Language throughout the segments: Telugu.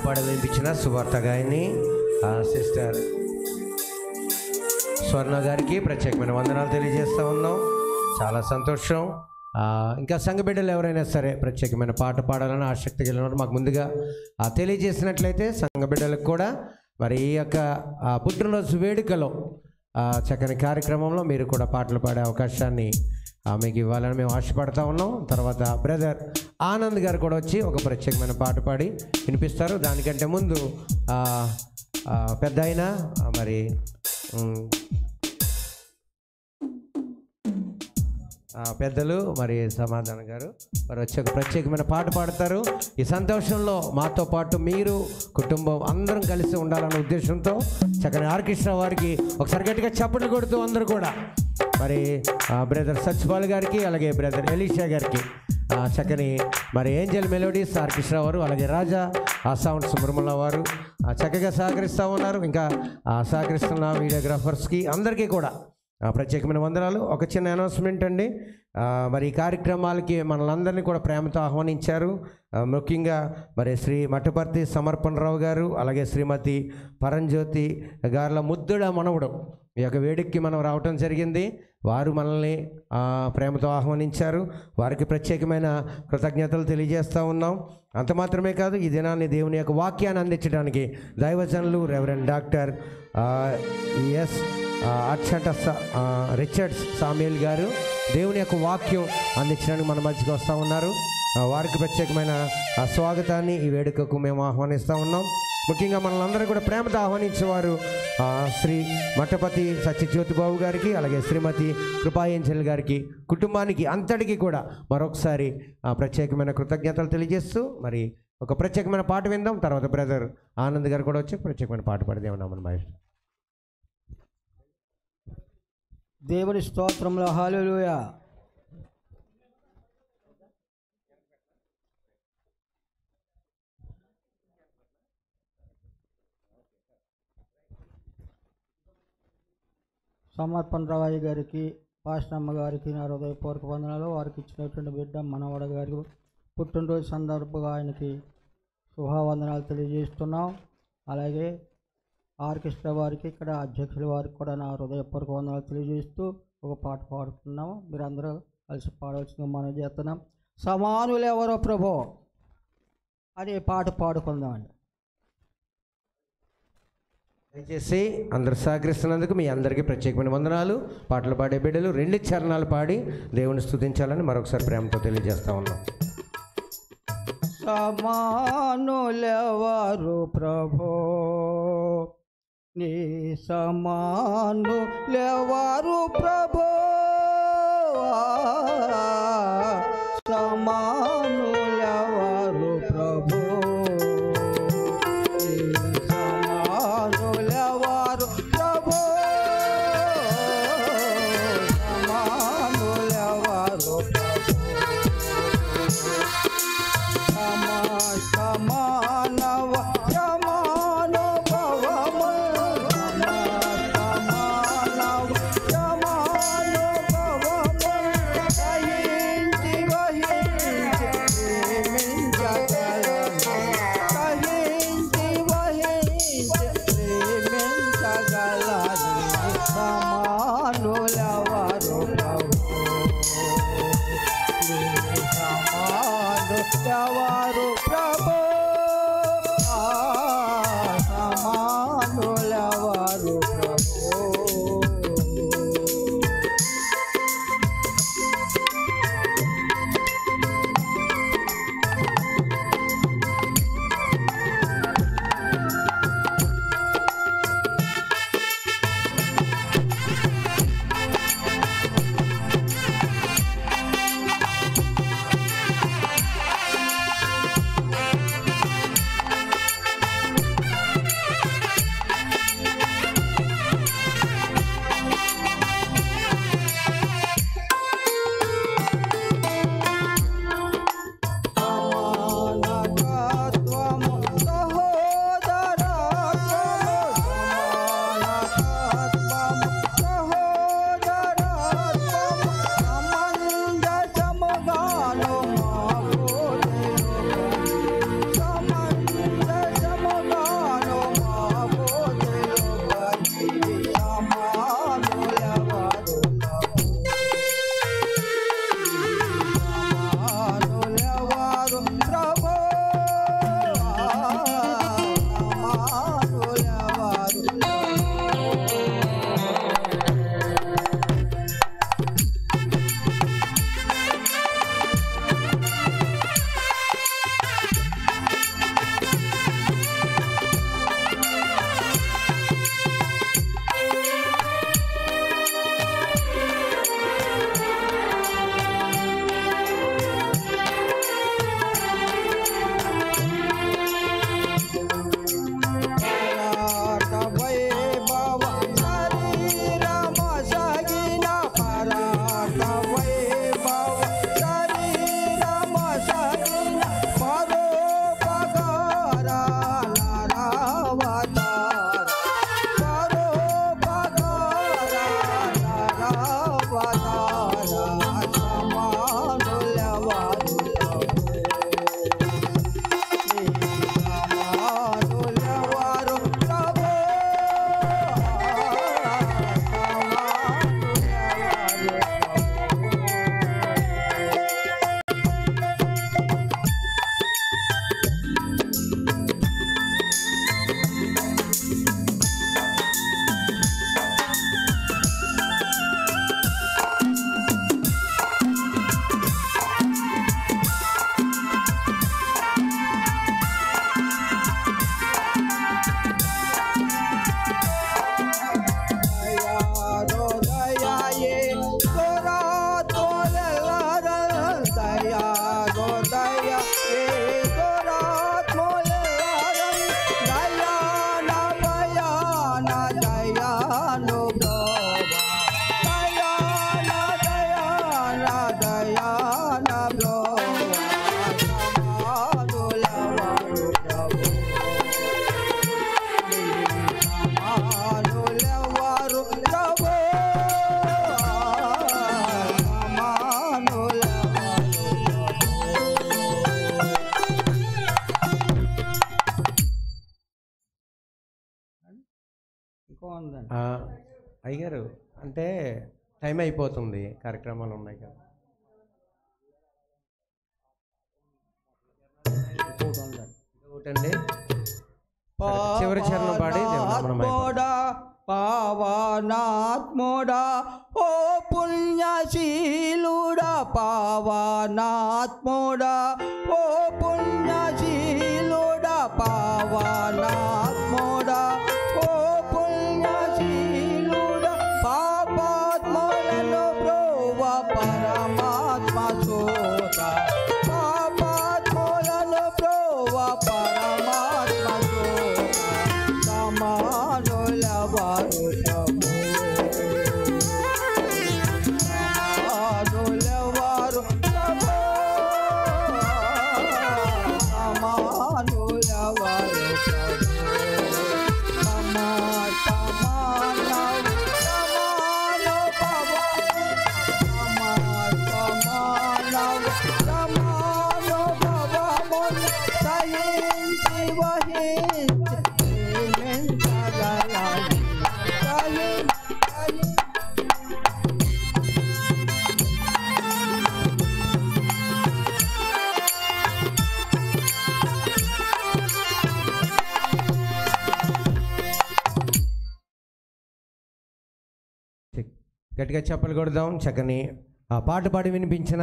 పాడి వినిపించిన సువార్త గాయని సిస్టర్ స్వర్ణ గారికి ప్రత్యేకమైన వందనాలు తెలియజేస్తూ ఉన్నాం. చాలా సంతోషం. ఇంకా సంఘ బిడ్డలు ఎవరైనా సరే ప్రత్యేకమైన పాట పాడాలని ఆసక్తి కలిగిన మాకు ముందుగా తెలియజేసినట్లయితే సంఘ బిడ్డలకు కూడా మరి ఈ యొక్క పుట్టినరోజు వేడుకలో చక్కని కార్యక్రమంలో మీరు కూడా పాటలు పాడే అవకాశాన్ని మీకు ఇవ్వాలని మేము ఆశపడతా ఉన్నాం. తర్వాత బ్రదర్ ఆనంద్ గారు కూడా వచ్చి ఒక ప్రత్యేకమైన పాట పాడి వినిపిస్తారు. దానికంటే ముందు పెద్ద అయినా మరి పెద్దలు మరి సమాధానం గారు మరి వచ్చి ఒక ప్రత్యేకమైన పాట పాడతారు. ఈ సంతోషంలో మాతో పాటు మీరు కుటుంబం అందరం కలిసి ఉండాలన్న ఉద్దేశంతో చక్కని ఆర్కెస్ట్రా వారికి ఒకసారి గట్టిగా చప్పట్లు కొడుతూ అందరూ కూడా మరి బ్రదర్ సత్యపాల్ గారికి అలాగే బ్రదర్ ఎలీషా గారికి చక్కని మరి ఏంజల్ మెలోడీస్ ఆర్కెస్ట్రా వారు అలాగే రాజా సౌండ్స్ మురుమల వారు చక్కగా సహకరిస్తూ ఉన్నారు. ఇంకా సహకరిస్తున్న వీడియోగ్రాఫర్స్కి అందరికీ కూడా ప్రత్యేకమైన వందనాలు. ఒక చిన్న అనౌన్స్మెంట్ అండి. మరి ఈ కార్యక్రమాలకి మనలందరినీ కూడా ప్రేమతో ఆహ్వానించారు. ముఖ్యంగా మరి శ్రీ మట్టపర్తి సమర్పణరావు గారు అలాగే శ్రీమతి పరంజ్యోతి గారుల ముద్దుడ మనవుడు ఈ యొక్క వేడుకకి మనం రావటం జరిగింది. వారు మనల్ని ప్రేమతో ఆహ్వానించారు. వారికి ప్రత్యేకమైన కృతజ్ఞతలు తెలియజేస్తూ ఉన్నాం. అంత మాత్రమే కాదు, ఈ దినాన్ని దేవుని యొక్క వాక్యాన్ని అందించడానికి దైవజనులు రెవరెండ్ డాక్టర్ ఎస్ అచ్చట రిచర్డ్స్ సామ్యూల్ గారు దేవుని యొక్క వాక్యం అందించడానికి మన మధ్యకి వస్తూ ఉన్నారు. వారికి ప్రత్యేకమైన స్వాగతాన్ని ఈ వేడుకకు మేము ఆహ్వానిస్తూ ఉన్నాం. ముఖ్యంగా మనల్ని కూడా ప్రేమతో ఆహ్వానించేవారు శ్రీ మట్టపతి సత్యజ్యోతిబాబు గారికి అలాగే శ్రీమతి కృపాయంజలి గారికి కుటుంబానికి అంతటికీ కూడా మరొకసారి ప్రత్యేకమైన కృతజ్ఞతలు తెలియజేస్తూ మరి ఒక ప్రత్యేకమైన పాట విందాం. తర్వాత బ్రదర్ ఆనంద్ గారు కూడా వచ్చి ప్రత్యేకమైన పాట పాడదేమన్నా మహేష్. దేవుని స్తోత్రంలో హల్లెలూయా. సమర్పణరావు గారికి పాస్టమ్మ గారికి నా హృదయపూర్వక వందనాలు. వారికి ఇచ్చినటువంటి బిడ్డ మనవడ గారికి పుట్టినరోజు సందర్భంగా ఆయనకి శుభవందనాలు తెలియజేస్తున్నాం. అలాగే ఆర్కెస్ట్రా వారికి ఇక్కడ అధ్యక్షుల వారికి కూడా నా హృదయపూర్వక వందనాలు తెలియజేస్తూ ఒక పాట పాడుతున్నాము. మీరందరూ కలిసి పాడవలసిందిగా మనం చేస్తున్నాం. సమానులు ఎవరో ప్రభో అనే పాట పాడుకుందామండి. దయచేసి అందరు సహకరిస్తున్నందుకు మీ అందరికీ ప్రత్యేకమైన వందనాలు. పాటలు పాడే బిడ్డలు 2 చరణాలు పాడి దేవుని స్తుతించాలని మరొకసారి ప్రేమతో తెలియజేస్తా ఉన్నాం. సమానులెవరు ప్రభో నీ సమానులెవరు ప్రభో సమానులెవరు ప్రభో నీ సమానులెవరు ప్రభో సమానులెవరు సమానవ సమానుభవము సమానవ సమానుభవము సహించి వహించి ప్రేమించగలను సహించి వహించి ప్రేమించగలను సమానులెవరు ప్రభు సమానులెవరు ప్రభు సమానులెవరు ప్రభు. ఇంకో ఉందండి. అయ్యగారు అంటే టైం అయిపోతుంది, కార్యక్రమాలు ఉన్నాయి కదా. ఒకటండి చివరి చరణం పాడి పావనాత్ముడా ఓ పుణ్యశీలుడా, పావనాత్ముడా ఓ పుణ్యశీలుడా, పావనాత్ముడా ఓ పుణ్యశీలుడా, పాపాత్ములను బ్రోవ పరమాత్మ సోత, పాపాత్ములను బ్రోవ పరమాత్మ సోత, సమానుల వారు ప్రభు, సమానుల వారు ప్రభు, సమానుల వారు ప్రభు, గట్టిగా చెప్పలు కొడదాం. చక్కని పాట పాడి వినిపించిన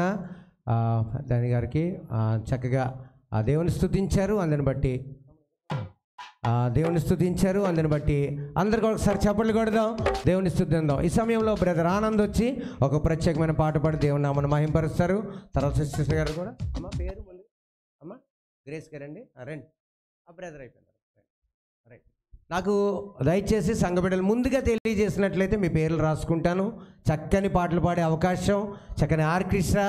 దాని గారికి చక్కగా దేవుని స్తుతించారు. అందుని బట్టి అందరికి ఒకసారి చప్పట్లు కొడదాం, దేవుని స్తుతిందాం. ఈ సమయంలో బ్రదర్ ఆనంద్ వచ్చి ఒక ప్రత్యేకమైన పాట పాడి దేవుని నామను మహింపరుస్తారు. తర్వాత సిస్టర్ గారు కూడా, అమ్మ పేరు ముందు, అమ్మ గ్రేస్ గారండి, రండి. బ్రదర్ అయిపోయినారు. రైట్, నాకు దయచేసి సంఘ బిడ్డలు ముందుగా తెలియజేసినట్లయితే మీ పేర్లు రాసుకుంటాను. చక్కని పాటలు పాడే అవకాశం చక్కని ఆర్కెస్ట్రా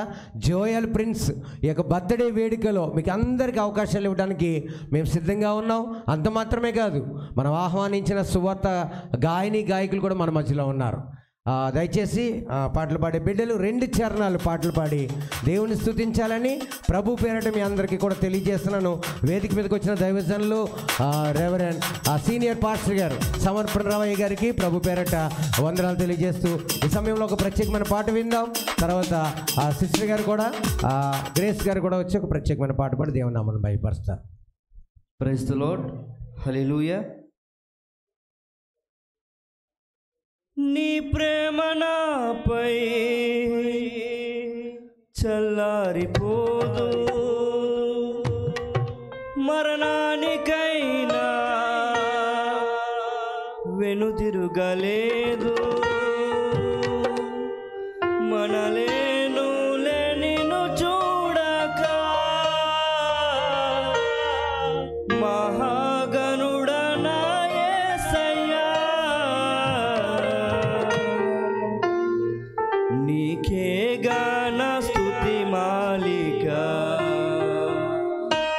జోయల్ ప్రిన్స్ ఈ యొక్క బర్త్డే వేడుకలో మీకు అందరికీ అవకాశాలు ఇవ్వడానికి మేము సిద్ధంగా ఉన్నాం. అంత మాత్రమే కాదు, మనం ఆహ్వానించిన సువార్త గాయకులు కూడా మన మధ్యలో ఉన్నారు. దయచేసి పాటలు పాడే బిడ్డలు 2 చరణాలు పాటలు పాడి దేవుని స్తుతించాలని ప్రభు పేరట మీ అందరికీ కూడా తెలియజేస్తున్నాను. వేదిక మీదకి వచ్చిన దైవజనులు రెవరెండ్ సీనియర్ పాస్టర్ గారు సమర్పణ రామయ్య గారికి ప్రభు పేరట వందనాలు తెలియజేస్తూ ఈ సమయంలో ఒక ప్రత్యేకమైన పాట విందాం. తర్వాత సిస్టర్ గారు కూడా గ్రేస్ గారు కూడా వచ్చి ఒక ప్రత్యేకమైన పాట పాడి దేవుని నామమును బయపరుస్తారు. ప్రైజ్ ది లార్డ్, హల్లెలూయా. నీ ప్రేమ నాపై చల్లారిపోదు, మరణానికైనా వెనుదిరుగలేదు, మనలేను నిన్ను చూడక మహాగణుడనా యేసయ్యా, నీకేగా నా స్తుతి మాలిక,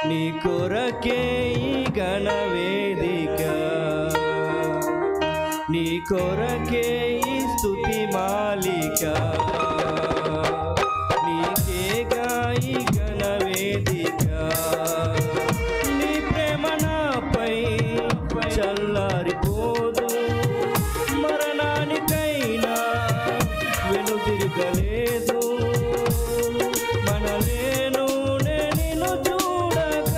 నీ కొరకే ఈ ఘన వేదిక, నీ కొరకే ఈ స్తుతి మాలిక, నీకేగా ఈ ఘన వేదిక. నీ ప్రేమ నాపై చల్లారిపోదు, మరణానికైనా వెనుదిరగలేదు, మనలేను నిన్ను చూడక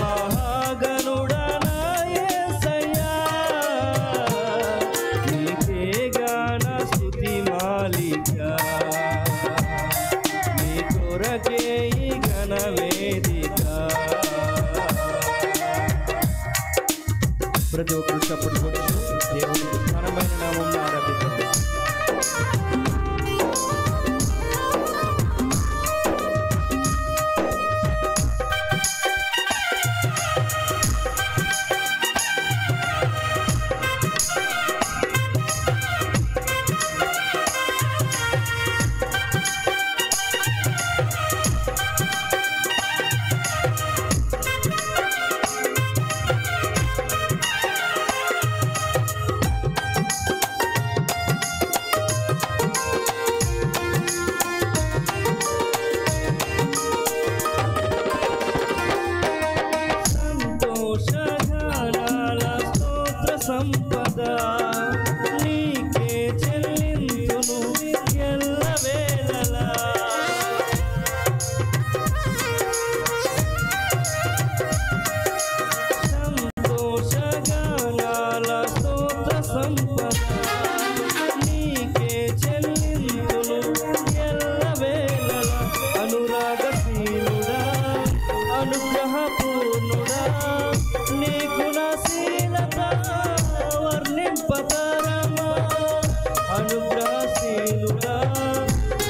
మహాగణుడనా యేసయ్యా, నీకేగా నా స్తుతి మాలిక, నీ కొరకే ఈ ఘన వేదిక. ప్రతి ఒక్కరు చప్పుడు కొట్టి దేవుని ఘనమైన నామమును ఆరాధిద్దాం. సంపద నీకే చెల్లింతును ఎల్లవేళలా. సంతోషగానాల స్తోత్ర సంపద నీకే చెల్లింతును ఎల్లవేళలా. అనురాగశీలుడా అనుగ్రహపూర్ణుడా నీ గుణశీలత వర్ణింపతరమా. అనుగ్రహశీలుడా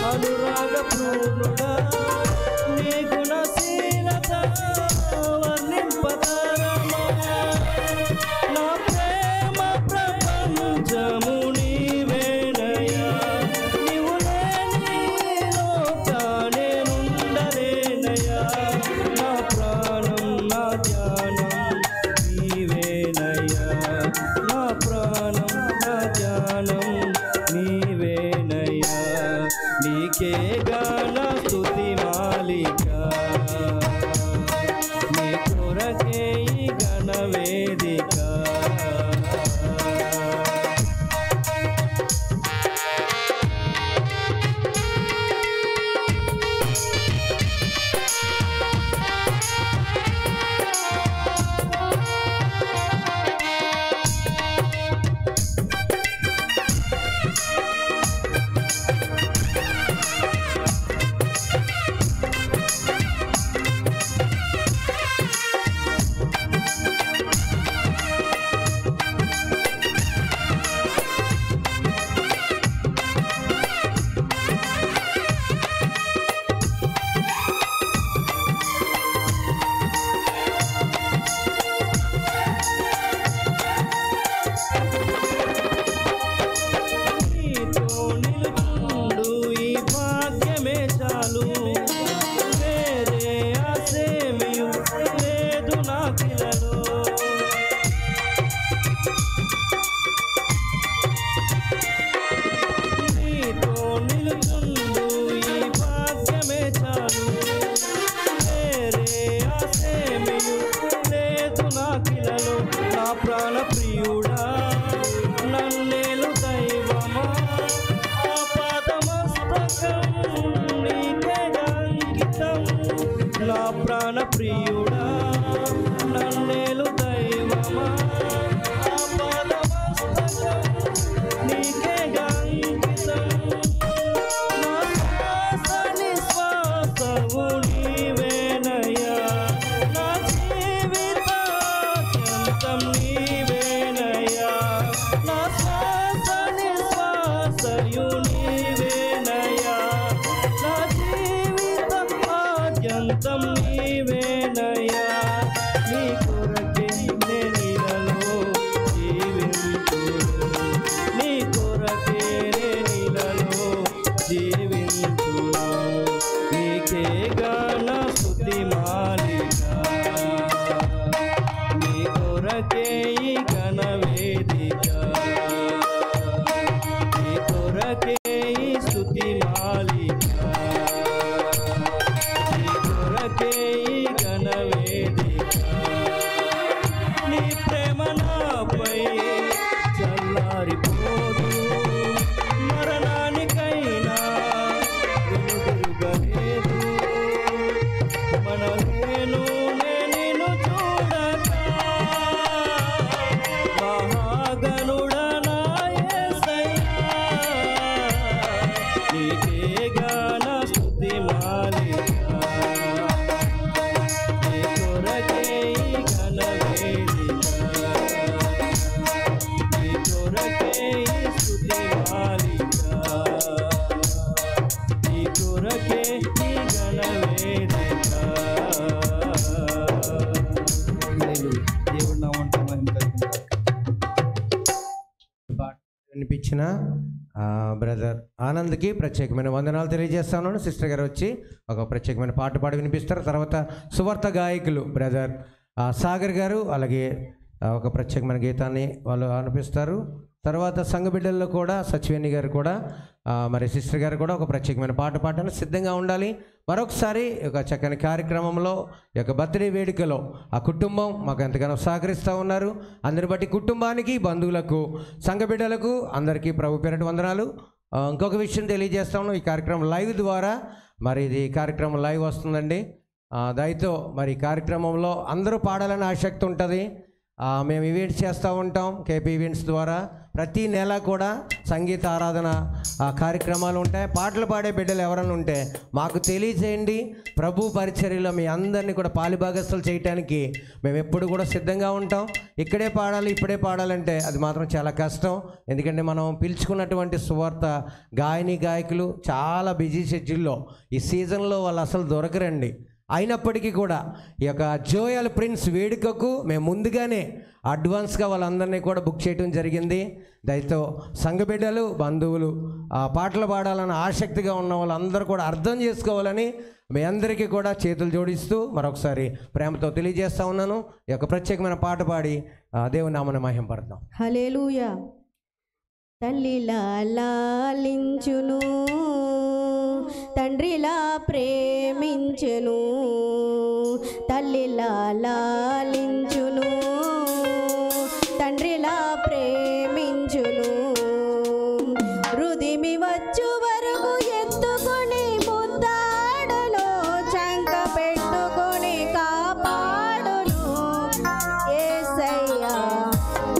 అనురాగపూర్ణుడా నీ గుణశీలత వర్ణింపతరమా. నా ప్రేమ ప్రపంచము నీవేనయ్యా, నీవు లేని లోకానే నుండలేనయ్యా. నా ప్రాణం నా ధ్యానం నీవేనయ్యా, నా ప్రాణం నా ధ్యానం నీవేనయ్యా. నీకే గాన స్తుతి మాలిక, నీ కొరకే ఈ ఘన వేదిక. నీతో నిలుచుండు ఈ భాగ్యమే చాలు, వేరే ఆశేమియు లేదు నాకిలలో. నీతో నిలుచుండు ఈ భాగ్యమే చాలు, వేరే ఆశేమియు లేదు నాకిలలో. నా ప్రాణ ప్రియుడా నన్నేలు దైవమా, ఆపాదమస్తకం నీకే అంకితం. నా ప్రాణ ప్రియుడా నన్నేలు దైవమా, ఆపాదమస్తకం నీకే అంకితం. నా శ్వాస నిశ్వాసము నీవేనయ్యా, నా జీవితాంతం నీవేనయ్యా. నా శ్వాస నిశ్వాసయు నీవేనయ్యా, నా జీవితాంతం నీవేనయ్యా. నీ కొరకే నేనిలలో జీవింతును, నీ కొరకే నేనిలలో జీవింతును. నీకే గాన స్తుతి మాలిక, నీ కొరకే ఈ ఘన వేదిక. నీ కొరకే ఈ స్తుతి మాలిక, నీ కొరకే ఈ ఘన వేదిక. నీ ప్రేమ నాపై చల్లారిపోదు, మరణానికైనా వెనుదిరుగలేదు. మనలేను నేను చూడక మహాగణుడా నా యేసయ్యా. నీకే గాన స్తుతి మాలిక, నీ కొరకే ఈ ఘన వేదిక. నీ కొరకే ఈ స్తుతి మాలిక, నీ కొరకే ఈ ఘన వేదిక. దేవుడు నా వంట మహిమ కలిగింది. వినిపించిన బ్రదర్ ఆనంద్కి ప్రత్యేకమైన వందనాలు తెలియజేస్తాను. సిస్టర్ గారు వచ్చి ఒక ప్రత్యేకమైన పాట పాడి వినిపిస్తారు. తర్వాత సువార్త గాయకులు బ్రదర్ సాగర్ గారు అలాగే ఒక ప్రత్యేకమైన గీతాన్ని వాళ్ళు ఆలపిస్తారు. తర్వాత సంఘ బిడ్డల్లో కూడా సచివేణి గారు కూడా మరి సిస్టర్ గారు కూడా ఒక ప్రత్యేకమైన పాట పాడడానికి సిద్ధంగా ఉండాలి. మరొకసారి ఒక చక్కని కార్యక్రమంలో ఈ యొక్క బర్త్డే వేడుకలో ఆ కుటుంబం మాకు ఎంతగానో సహకరిస్తూ ఉన్నారు. అందరిని బట్టి కుటుంబానికి, బంధువులకు, సంఘ బిడ్డలకు అందరికీ ప్రభు పేరిట వందనాలు. ఇంకొక విషయం తెలియజేస్తా ఉన్నాం, ఈ కార్యక్రమం లైవ్ ద్వారా మరి ఇది కార్యక్రమం లైవ్ వస్తుందండి. దయతో మరి ఈ కార్యక్రమంలో అందరూ పాడాలని ఆసక్తి ఉంటుంది. మేము ఈవెంట్స్ చేస్తూ ఉంటాం కేపీ ఈవెంట్స్ ద్వారా. ప్రతి నెల కూడా సంగీత ఆరాధన కార్యక్రమాలు ఉంటాయి. పాటలు పాడే బిడ్డలు ఎవరైనా ఉంటే మాకు తెలియజేయండి. ప్రభు పరిచర్యలో మీ అందరినీ కూడా పాలిభాగస్తులు చేయడానికి మేము ఎప్పుడు కూడా సిద్ధంగా ఉంటాం. ఇక్కడే పాడాలి, ఇప్పుడే పాడాలంటే అది మాత్రం చాలా కష్టం. ఎందుకంటే మనం పిలుచుకున్నటువంటి సువార్త గాయకులు చాలా బిజీ షెడ్యూల్లో ఈ సీజన్లో వాళ్ళు అసలు దొరకరండి. అయినప్పటికీ కూడా ఈ యొక్క జోయల్ ప్రిన్స్ వేడుకకు మేము ముందుగానే అడ్వాన్స్గా వాళ్ళందరినీ కూడా బుక్ చేయడం జరిగింది. దయతో సంఘ బిడ్డలు, బంధువులు పాటలు పాడాలని ఆసక్తిగా ఉన్న వాళ్ళందరూ కూడా అర్థం చేసుకోవాలని మీ అందరికీ కూడా చేతులు జోడిస్తూ మరొకసారి ప్రేమతో తెలియజేస్తా ఉన్నాను. ఈ యొక్క ప్రత్యేకమైన పాట పాడి దేవుని నామమున మహిమపడదాం. హల్లెలూయా. తల్లిలా లాలించును, తండ్రిలా ప్రేమించును, తల్లిలా లాలించును, తండ్రిలా ప్రేమించును, హృదిమి వచ్చు వరకు ఎత్తుకొని ముద్దాడును, చంక పెట్టుకొని కాపాడును యేసయ్యా.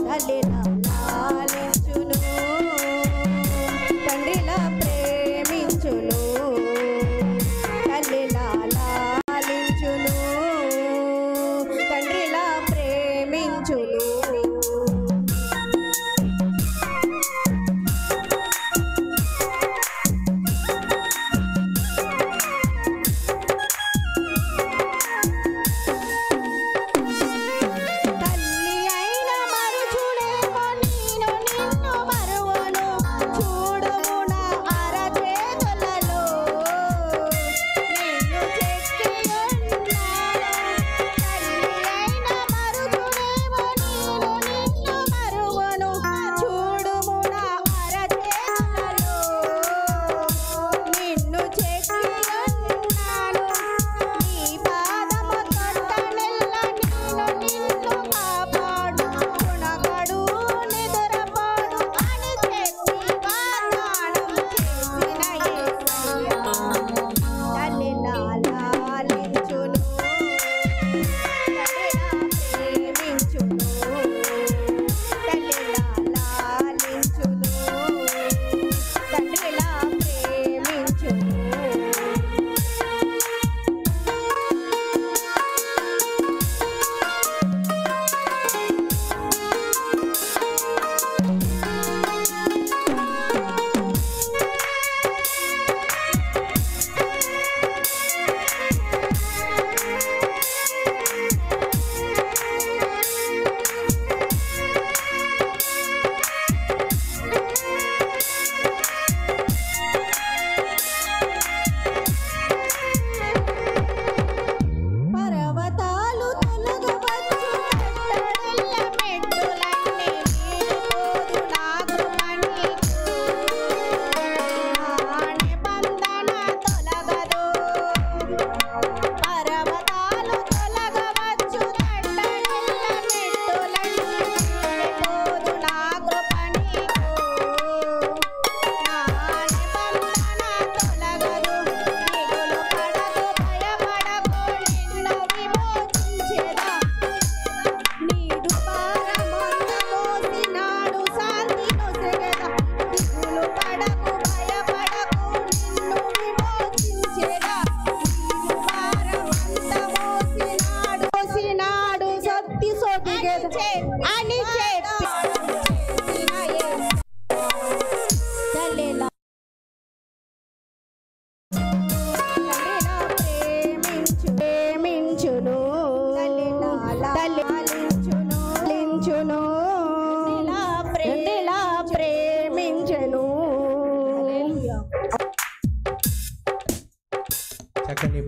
తల్లిలా లాలించును, తండ్రిలా ప్రేమించును, తల్లిలా లాలించును, తండ్రిలా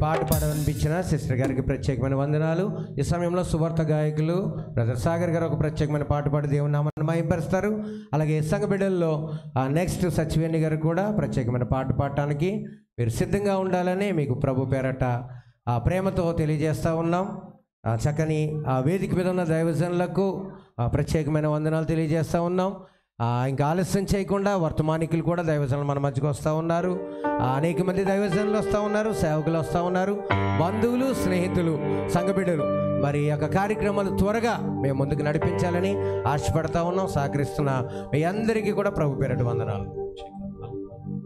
పాట పాడనిపించిన సిస్టర్ గారికి ప్రత్యేకమైన వందనాలు. ఈ సమయంలో సువార్త గాయకులు బ్రదర్ సాగర్ గారు ఒక ప్రత్యేకమైన పాట పాడి దేవుని నామాన్ని మహింపరుస్తారు. అలాగే సంఘ బిడ్డల్లో నెక్స్ట్ సచివేణి గారు కూడా ప్రత్యేకమైన పాట పాడటానికి మీరు సిద్ధంగా ఉండాలని మీకు ప్రభు పేరట ప్రేమతో తెలియజేస్తూ ఉన్నాం. చక్కని వేదిక మీద ఉన్న దైవజనులకు ప్రత్యేకమైన వందనాలు తెలియజేస్తూ ఉన్నాం. ఇంకా ఆలస్యం చేయకుండా వర్తమానికులు కూడా దైవజనులు మన మధ్యకు వస్తూ ఉన్నారు. అనేక మంది దైవజనులు వస్తూ ఉన్నారు, సేవకులు వస్తూ ఉన్నారు, బంధువులు, స్నేహితులు, సంఘబిడ్డలు. మరి ఈ యొక్క కార్యక్రమాలు త్వరగా మేము ముందుకు నడిపించాలని ఆశపడతా ఉన్నాం. సహకరిస్తున్న మీ అందరికీ కూడా ప్రభు పేరటి వందనాలు.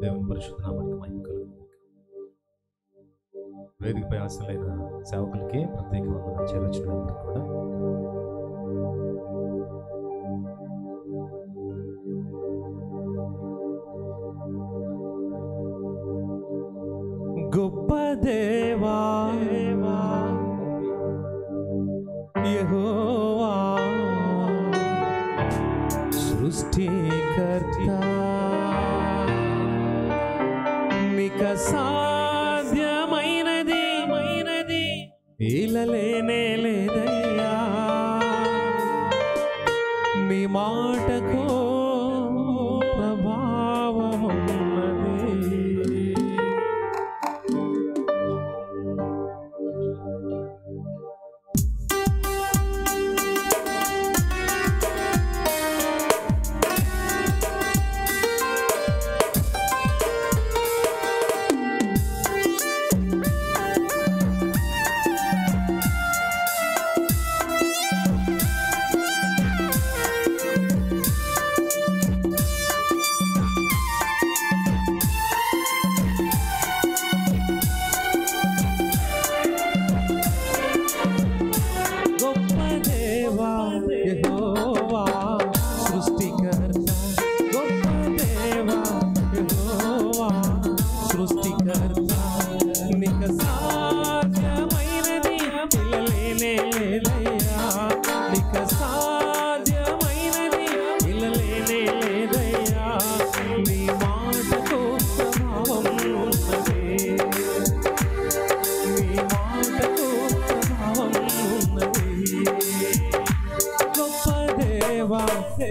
దేవుని పరిశుద్ధ నామానికి మహిమ కలుగును. వేదికపై ఆశలైన సేవకులకి ప్రత్యేక వందనాలు చేరొచ్చినందుకు కూడా గొప్ప దేవా యెహోవా సృష్టికర్త, మిక సాధ్యమైనది ఇలలేనే లేదయ్యా. నీ మాటకు ప్రభావమున్నది.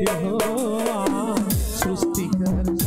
యెహోవా సృష్టికర్త